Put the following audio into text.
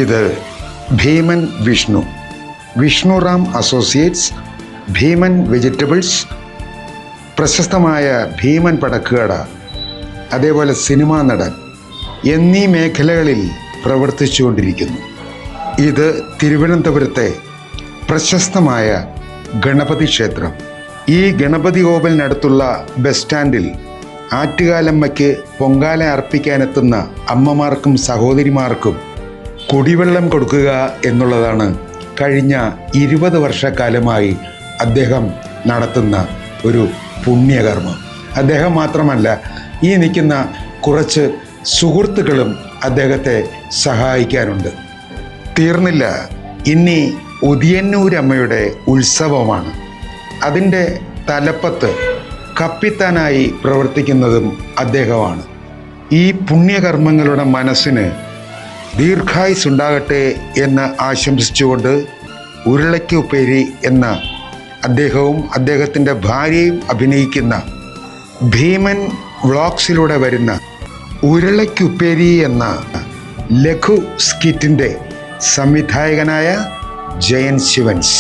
ഇത് ഭീമൻ വിഷ്ണു, വിഷ്ണുറാം അസോസിയേറ്റ്സ്, ഭീമൻ വെജിറ്റബിൾസ്, പ്രശസ്തമായ ഭീമൻ പടക്കുകട, അതേപോലെ സിനിമാ നടൻ എന്നീ മേഖലകളിൽ പ്രവർത്തിച്ചുകൊണ്ടിരിക്കുന്നു. ഇത് തിരുവനന്തപുരത്തെ പ്രശസ്തമായ ഗണപതി ക്ഷേത്രം. ഈ ഗണപതി കോവിലിനടുത്തുള്ള ബസ് സ്റ്റാൻഡിൽ ആറ്റുകാലമ്മയ്ക്ക് പൊങ്കാല അർപ്പിക്കാനെത്തുന്ന അമ്മമാർക്കും സഹോദരിമാർക്കും കുടിവെള്ളം കൊടുക്കുക എന്നുള്ളതാണ് കഴിഞ്ഞ 20 വർഷക്കാലമായി അദ്ദേഹം നടത്തുന്ന ഒരു പുണ്യകർമ്മം. അദ്ദേഹം മാത്രമല്ല, ഈ നിൽക്കുന്ന കുറച്ച് സുഹൃത്തുക്കളും അദ്ദേഹത്തെ സഹായിക്കാനുണ്ട്. തീർന്നില്ല, ഇനി ഉദിയന്നൂരമ്മയുടെ ഉത്സവമാണ്. അതിൻ്റെ തലപ്പത്ത് കപ്പിത്താനായി പ്രവർത്തിക്കുന്നതും അദ്ദേഹമാണ്. ഈ പുണ്യകർമ്മങ്ങളുടെ മനസ്സിന് ദീർഘായുസ്സുണ്ടാകട്ടെ എന്ന് ആശംസിച്ചുകൊണ്ട് ഉരുളയ്ക്കുപ്പേരി എന്ന അദ്ദേഹവും അദ്ദേഹത്തിൻ്റെ ഭാര്യയും അഭിനയിക്കുന്ന ഭീമൻ വ്ളോഗ്സിലൂടെ വരുന്ന ഉരുളയ്ക്കുപ്പേരി എന്ന ലഘു സ്കിറ്റിൻ്റെ സംവിധായകനായ ജയൻ ശിവൻസ്.